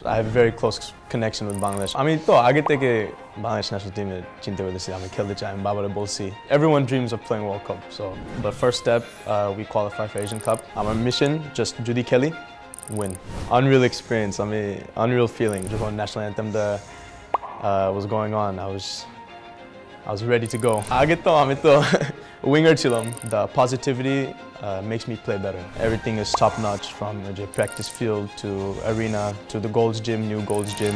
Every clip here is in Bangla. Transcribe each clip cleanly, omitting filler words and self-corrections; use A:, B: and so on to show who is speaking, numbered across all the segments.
A: I have a very close connection with Bangladesh. I mean, to আগে থেকে Bangladesh national team চিন্তা করতেছি আমি খেলতে চাই আমি বাবারে বলছি everyone dreams of playing World Cup so the first step we qualify for Asian Cup our mission just যদি খেলি win unreal experience I mean unreal feeling যখন national anthem was going on I was ready to go আগে তো আমি তো winger ছিলাম the positivity makes me play better. Everything is top notch from the practice field to arena to the Gold's Gym, new Gold's Gym.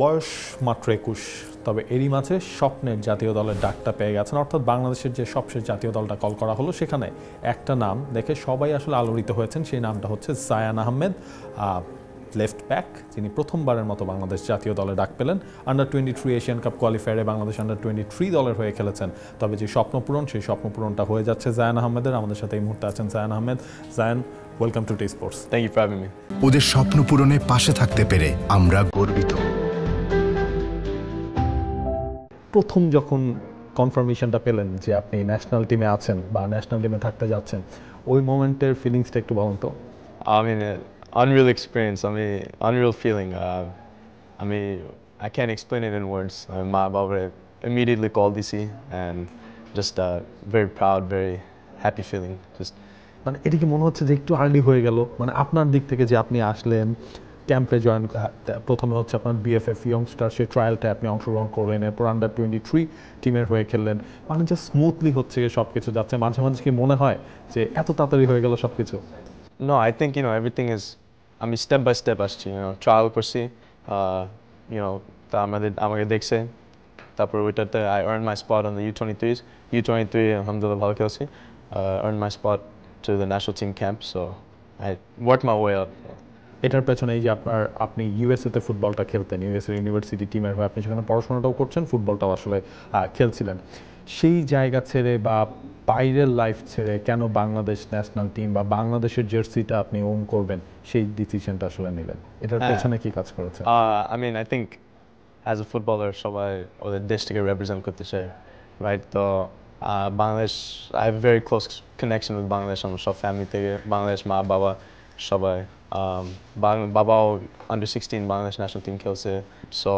B: বয়স মাত্র 21 তবে এরই মাঝে স্বপ্নের জাতীয় দলের ডাকটা পেয়ে গেছেন অর্থাৎ বাংলাদেশের যে সবশেষ জাতীয় দলটা কল করা হলো সেখানে একটা নাম দেখে সবাই আসলে আলোড়িত হয়েছেন সেই নামটা হচ্ছে জায়ান আহমেদ লেফট ব্যাক যিনি প্রথমবারের মতো বাংলাদেশ জাতীয় দলে ডাক পেলেন আন্ডার-23 এশিয়ান কাপ কোয়ালিফায়ারে বাংলাদেশ আন্ডার-23 দলের হয়ে খেলেছেন তবে যে স্বপ্নপূরণ সেই স্বপ্নপূরণটা হয়ে যাচ্ছে জায়ান আহমেদের আমাদের সাথে এই মুহূর্তে আছেন Zayan Ahmed Zayan welcome to T Sports
A: thank you for having me
C: ওদের স্বপ্ন পূরণে পাশে থাকতে পেরে আমরা গর্বিত
B: প্রথম যখন কনফার্মেশনটা পেলেন যে আপনি ন্যাশনাল টিমে আছেন বা ন্যাশনাল টিমে থাকতে যাচ্ছেন ওই মোমেন্টের ফিলিংসটা একটু বলুন তো
A: I mean unreal experience I mean unreal feeling I mean I can't explain it in words my baba immediately called DC and just very proud very happy feeling just
B: মানে এটা কি মনে হচ্ছে যে একটু আর্লি হয়ে গেল মানে আপনার দিক থেকে যে আপনি আসলেন ক্যাম্পে জয়েন প্রথমে হচ্ছে আপনার বিএফএফ ইয়ংস্টার সেই ট্রায়ালটা আপনি অংশগ্রহণ করলেন এরপর আন্ডার-23 টিমের হয়ে খেললেন মানে জাস্ট স্মুথলি হচ্ছে সব কিছু যাচ্ছে মাঝে মাঝে কি মনে হয় যে এত তাড়াতাড়ি হয়ে গেল সব কিছু
A: No, I think everything is. I mean, step by step, আসছি trial করছি, তা আমাকে দেখছে, তারপর ওইটাতে I earned my spot on the U23s. U23, alhamdulillah ভালো খেলছি, earned my spot to the national team camp, so I worked my way up.
B: এটার পেছনে এই যে আপনি ইউএসএতে ফুটবলটা খেলতেন ইউএসএ ইউনিভার্সিটি টিমের হয়ে আপনি সেখানে পড়াশোনাটাও করছেন ফুটবলটাও আসলে খেলছিলেন সেই জায়গা ছেড়ে বা বাইরের লাইফ ছেড়ে কেন বাংলাদেশ ন্যাশনাল টিম বা বাংলাদেশের জার্সিটা আপনি ওন করবেন সেই ডিসিশনটা আসলে নিলেন এটার পেছনে কি কাজ করেছে
A: I mean, I think as a footballer সবাই ওদের দেশটাকে represent করতে চায় রাইট তো Bangladesh I have a very close connection with Bangladesh আমার সব ফ্যামিলি থেকে বাংলাদেশ মা বাবা সবাই বাবাও আন্ডার-16 বাংলাদেশ ন্যাশনাল টিম খেলছে সো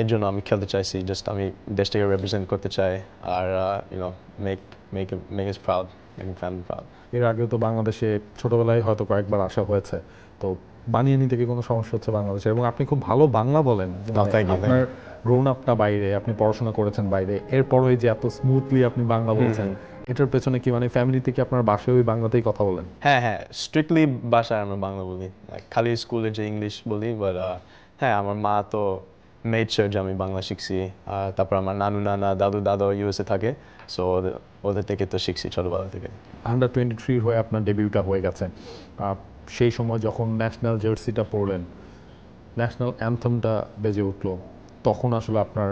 A: এর জন্য আমি খেলতে চাইছি জাস্ট আমি দেশটাকে রিপ্রেজেন্ট করতে চাই আর make us proud make family proud
B: এর আগেও তো বাংলাদেশে ছোটবেলায় হয়তো কয়েকবার আসা হয়েছে তো বানিয়ে নিতে কি কোনো সমস্যা হচ্ছে বাংলাদেশে এবং আপনি খুব ভালো বাংলা বলেন আপনার গ্রোন আপটা বাইরে আপনি পড়াশোনা করেছেন বাইরে এরপরই যে এত স্মুথলি আপনি বাংলা বলছেন এটার পেছনে কি মানে ফ্যামিলি থেকে আপনার বাসায় ওই বাংলাতেই কথা বলেন
A: হ্যাঁ স্ট্রিক্টলি বাসায় আমরা বাংলা বলি খালি স্কুলে যে ইংলিশ বলি বাট হ্যাঁ আমার মা তো মেড শিওর যে আমি বাংলা শিখছি তারপর আমার নানু নানা দাদু ইউএসএ থাকে সো ওদের থেকে তো শিখছি ছোটবেলা থেকে
B: আন্ডার-23 হয়ে আপনার ডেবিউটা হয়ে গেছে সেই সময় যখন ন্যাশনাল জার্সিটা পরলেন ন্যাশনাল অ্যানথেমটা বেজে উঠলো তখন আসলে আপনার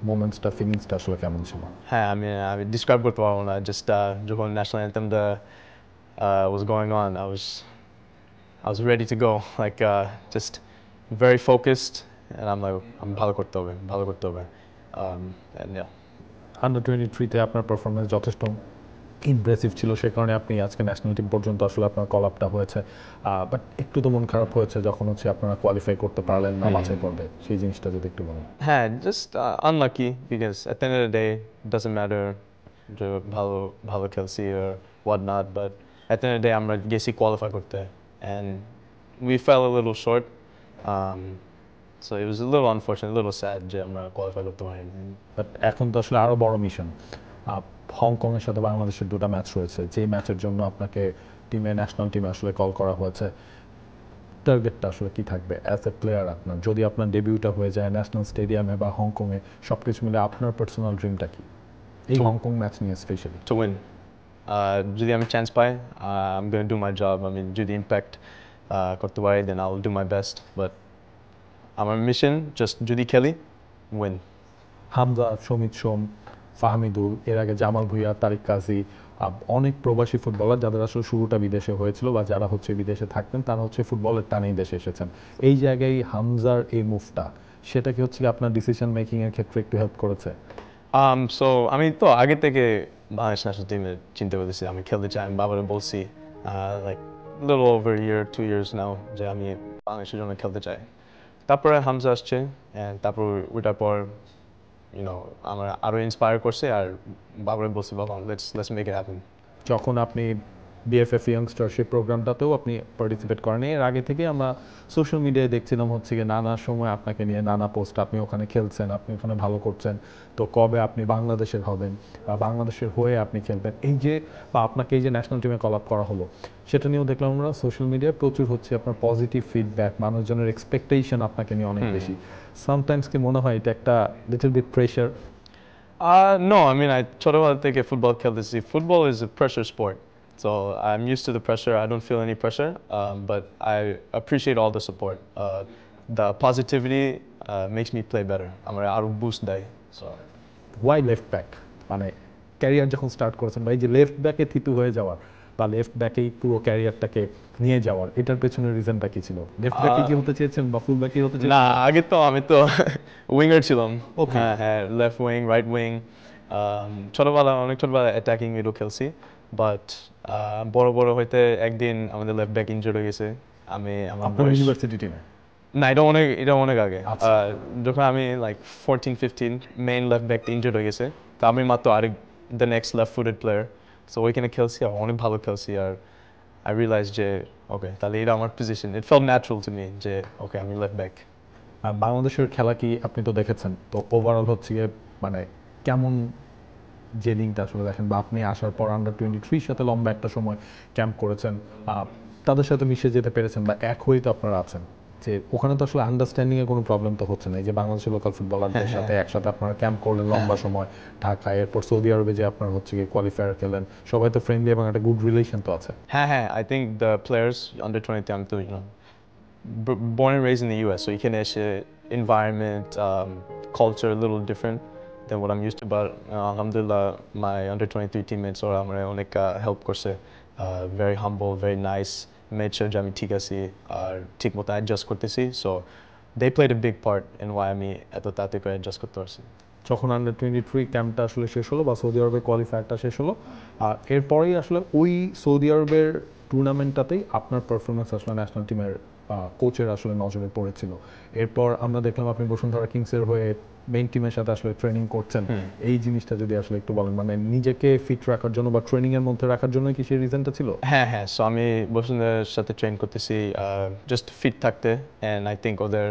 B: মোমেন্টসটা ফিলিংসটা আসলে কেমন ছিল
A: হ্যাঁ আমি ডিসক্রাইব করতে পারবো না জাস্ট যখন national অ্যানথেমটা was going on I was ready to go like just very focused and I'm like I'm ভালো করতে হবে and yeah
B: আন্ডার-23 আপনার পারফরমেন্স যথেষ্ট ইমপ্রেসিভ ছিল সে কারণে আপনি আজকে ন্যাশনাল টিম পর্যন্ত আসলে আপনার কল আপটা হয়েছে বাট একটু তো মন খারাপ হয়েছে যখন হচ্ছে আপনারা কোয়ালিফাই করতে পারলেন না বাছাই পর্বে সেই জিনিসটা যদি একটু বলেন
A: হ্যাঁ just unlucky because at the end of the day it doesn't matter যে ভালো খেলছি or what not but at the end of the day আমরা গেছি কোয়ালিফাই করতে and we fell a little short so it was a little unfortunate a little sad যে আমরা কোয়ালিফাই করতে পারিনি
B: বাট এখন তো আসলে আরও বড় মিশন হংকংয়ের সাথে বাংলাদেশের দুটো ম্যাচ রয়েছে যেই ম্যাচের জন্য আপনাকে ন্যাশনাল টিমে আসলে কল করা হয়েছে টার্গেটটা আসলে কি থাকবে অ্যাজ এ প্লেয়ার আপনার যদি আপনার ডেবিউটা হয়ে যায় ন্যাশনাল স্টেডিয়ামে বা হংকংয়ে সব কিছু মিলে আপনার পার্সোনাল ড্রিমটা কি এই হংকং ম্যাচ নিয়ে স্পেশালি
A: টু উইন যদি আমি chance pi I'm going to do my job I mean যদি ইম্প্যাক্ট করতে পারি then I will do my best but আমার মিশন জাস্ট যদি খেলি উইন
B: হামজা সমিত সোম ফাহমিদুল এর আগে জামাল ভুঁইয়া তারিক কাজী অনেক প্রবাসী ফুটবলার যাদের আসলে শুরুটা বিদেশে হয়েছিল বা যারা হচ্ছে বিদেশে থাকতেন তারা হচ্ছে ফুটবলের টানেই দেশে এসেছেন এই জায়গায় হামজার এই মুভটা সেটা কি হচ্ছে আপনার ডিসিশন মেকিং এর ক্ষেত্রে একটু হেল্প করেছে
A: সো আমি তো আগে থেকে বাংলাদেশ ন্যাশনাল টিমে চিন্তা করতেছি আমি খেলতে চাই আমি বাবারে বলছি like little over a year 2 years now যে আমি বাংলাদেশের জন্য খেলতে চাই। তারপরে হামজা আসছে, তারপর ওইটার পর আমার আরো ইন্সপায়ার করছে, আর বাবারে বলছি বাবা লেটস মেক ইট হ্যাপেন।
B: যখন আপনি বিএফএফ ইয়াংস্টারশিপ প্রোগ্রামটাতেও আপনি পার্টিসিপেট করেন, এর আগে থেকে আমরা সোশ্যাল মিডিয়ায় দেখছিলাম হচ্ছে গিয়ে নানা সময় আপনাকে নিয়ে নানা পোস্ট, আপনি ওখানে খেলছেন, আপনি ওখানে ভালো করছেন, তো কবে আপনি বাংলাদেশের হবেন বা বাংলাদেশের হয়ে আপনি খেলবেন, এই যে বা আপনাকে এই যে ন্যাশনাল টিমে কল আপ করা হলো, সেটা নিয়েও দেখলাম আমরা সোশ্যাল মিডিয়ায় প্রচুর হচ্ছে আপনার পজিটিভ ফিডব্যাক, মানুষজনের এক্সপেকটেশন আপনাকে নিয়ে অনেক বেশি। সামটাইমস কি মনে হয় এটা একটা little bit pressure?
A: No, I mean, ছোটবেলা থেকে ফুটবল খেলতেছি. Football is a pressure sport. So I'm used to the pressure. I don't feel any pressure, but I appreciate all the support. The positivity makes me play better. আমার আরো বুস্ট দেয়. So
B: why left back? মানে ক্যারিয়ার যখন স্টার্ট করেছেন বা এই যে লেফট ব্যাকে থিতু হয়ে যাওয়ার বা লেফট ব্যাকেই পুরো ক্যারিয়ারটাকে নিয়ে যাওয়ার, এটার পেছনের রিজনটা কি ছিল? লেফট ব্যাকে কি হতে চেয়েছেন বা ফুল ব্যাকে হতে চেয়েছেন?
A: না, আগে তো আমি তো উইঙ্গার ছিলাম।
B: Okay.
A: হ্যাঁ, লেফট উইং, রাইট উইং। অনেক ছোটবেলা অ্যাটাকিং মিডও খেলছি, বাট বড় হইতে একদিন আমাদের লেফট ব্যাক ইনজুর্ড হয়ে গেছে।
B: আপনার ইউনিভার্সিটি টিমে?
A: না, এটা অনেক আগে। যখন আমি like 14-15 main left back injured হয়ে গেছে, তো আমি মাত্র আরেক the next left footed player. So ওইখানে খেলছি, আর অনেক ভালো খেলছি, আর আই রিয়েলাইজ যে ওকে, তাহলে এটা আমার position. It felt natural to me যে ওকে, আমি লেফট ব্যাক।
B: বাংলাদেশের খেলা কি আপনি তো দেখেছেন, তো ওভারঅল হচ্ছে গিয়ে মানে কেমন যে লিঙ্কটা আসলে দেখেন, বা আপনি আসার পর আন্ডার-23 সাথে লম্বা একটা সময় ক্যাম্প করেছেন, তাদের সাথে মিশে যেতে পেরেছেন বা এক হয়েই তো আপনারা আছেন, যে ওখানে তো আসলে আন্ডারস্ট্যান্ডিংয়ে কোনো প্রবলেম তো হচ্ছে না। এই যে বাংলাদেশের লোকাল ফুটবলারদের সাথে একসাথে আপনারা ক্যাম্প করলেন লম্বা সময় ঢাকায়, এরপর সৌদি আরবে যে আপনার হচ্ছে গিয়ে কোয়ালিফায়ার খেলেন, সবাই তো ফ্রেন্ডলি এবং একটা গুড রিলেশন তো আছে।
A: হ্যাঁ, I think the players under 23, I'm তো born and raised in the US, so এখানে এসে environment, culture a little different than what I'm used to, but alhamdulillah my under 23 teammates ওরা আমার অনেক হেল্প করছে, very humble, very nice, made sure যে আমি ঠিক আছি আর ঠিক মতো অ্যাডজাস্ট করতেছি, so they played a big part in why আমি এত তাড়াতাড়ি করে অ্যাডজাস্ট করতে পারছি।
B: যখন আন্ডার-23 ক্যাম্পটা আসলে শেষ হলো বা সৌদি আরবের কোয়ালিফায়ারটা শেষ হলো, আর এরপরেই আসলে ওই সৌদি আরবের টুর্নামেন্টটাতেই আপনার পারফরমেন্স আসলে ন্যাশনাল টিমের কোচের আসলে নজরে পড়েছিল। এরপর আমরা দেখলাম আপনি বসুন্ধরা কিংসের হয়ে মেইন টিমের সাথে আসলে ট্রেনিং করছেন। এই জিনিসটা যদি আসলে একটু বলেন, মানে নিজেকে ফিট রাখার জন্য বা ট্রেনিংয়ের মধ্যে রাখার জন্য কি সেই রিজনটা ছিল?
A: হ্যাঁ, সো আমি বসুন্ধরার সাথে ট্রেন করতেছি জাস্ট ফিট থাকতে, অ্যান্ড আই থিঙ্ক ওদের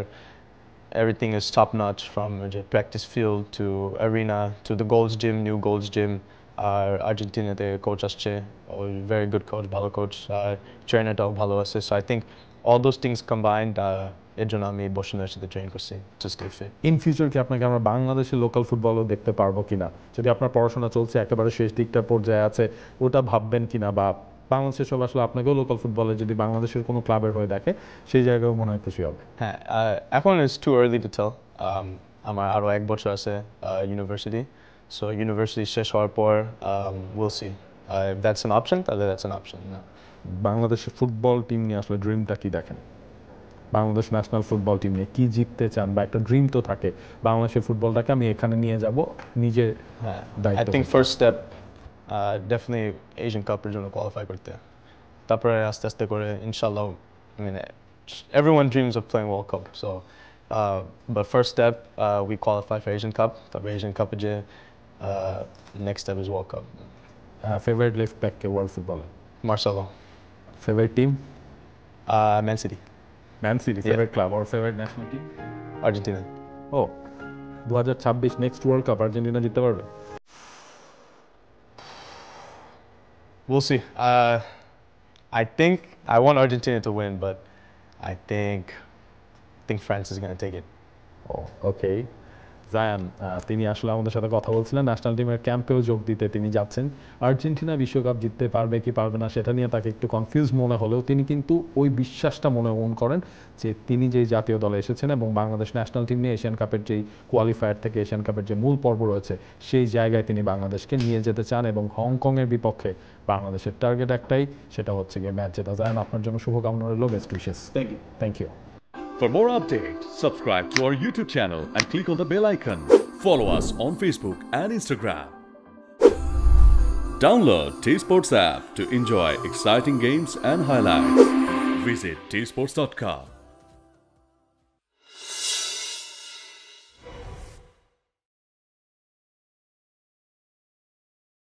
A: everything is top notch from the practice field to arena to the Gold's Gym, new Gold's Gym. Argentina coach আসছে, very good coach, ভালো coach, ট্রেনারটাও ভালো আছে, so I think all those things combined এর জন্য আমি বসুন্ধরার সাথে ট্রেন করছি to stay fit.
B: In future কি আপনাকে আমরা বাংলাদেশের লোকাল ফুটবলও দেখতে পারবো কিনা? যদি আপনার পড়াশোনা চলছে একেবারে শেষ দিকটার পর্যায়ে আছে, ওটা ভাববেন কিনা, বা বাংলাদেশের সব আসলে আপনাকেও লোকাল ফুটবলে যদি বাংলাদেশের কোনো ক্লাবের হয়ে দেখে সেই জায়গায় মনে হয় খুশি হবে?
A: হ্যাঁ, এখন it's too early to tell. আমার আরো 1 বছর আছে ইউনিভার্সিটি, সো ইউনিভার্সিটি শেষ হওয়ার পর we'll see. If that's an option, তাহলে that's an option.
B: বাংলাদেশের ফুটবল টিম নিয়ে আসলে ড্রিমটা কি দেখেন? বাংলাদেশ ন্যাশনাল ফুটবল টিম নিয়ে কি জিততে চান, বা একটা ড্রিম তো থাকে বাংলাদেশের ফুটবলটাকে আমি এখানে নিয়ে যাব নিজের দায়িত্ব?
A: I think first step definitely Asian Cup-এর জন্য কোয়ালিফাই করতে, তারপরে আস্তে আস্তে করে ইনশাআল্লাহ, I mean everyone dreams of playing World Cup, so but first step we qualify for Asian Cup, তারপরে Asian Cup-এ যে next step is World Cup.
B: Favourite left back K world ফুটবলে?
A: Marcelo.
B: Favourite team?
A: Man City.
B: Man city. Favourite club or favourite national team?
A: Argentina.
B: 2026 next world cup Argentina জিততে পারবে?
A: We'll see. I think I want Argentina to win, but I think France is going to take it.
B: ওকে। জায়ান তিনি আসলে আমাদের সাথে কথা বলছিলেন, ন্যাশনাল টিমের ক্যাম্পেও যোগ দিতে তিনি যাচ্ছেন। আর্জেন্টিনা বিশ্বকাপ জিততে পারবে কি পারবে না সেটা নিয়ে তাকে একটু কনফিউজ মনে হলেও তিনি কিন্তু ওই বিশ্বাসটা মনে করেন যে তিনি যেই জাতীয় দলে এসেছেন এবং বাংলাদেশ ন্যাশনাল টিম নিয়ে এশিয়ান কাপের যেই কোয়ালিফায়ার থেকে এশিয়ান কাপের যে মূল পর্ব রয়েছে সেই জায়গায় তিনি বাংলাদেশকে নিয়ে যেতে চান, এবং হংকংয়ের বিপক্ষে বাংলাদেশের টার্গেট একটাই, সেটা হচ্ছে গিয়ে ম্যাচ জেতা। জায়ান, আপনার জন্য শুভকামনা রইল, best wishes. Thank you.
D: For more updates, subscribe to our YouTube channel and click on the bell icon. Follow us on Facebook and Instagram. Download T-Sports app to enjoy exciting games and highlights. Visit tsports.com.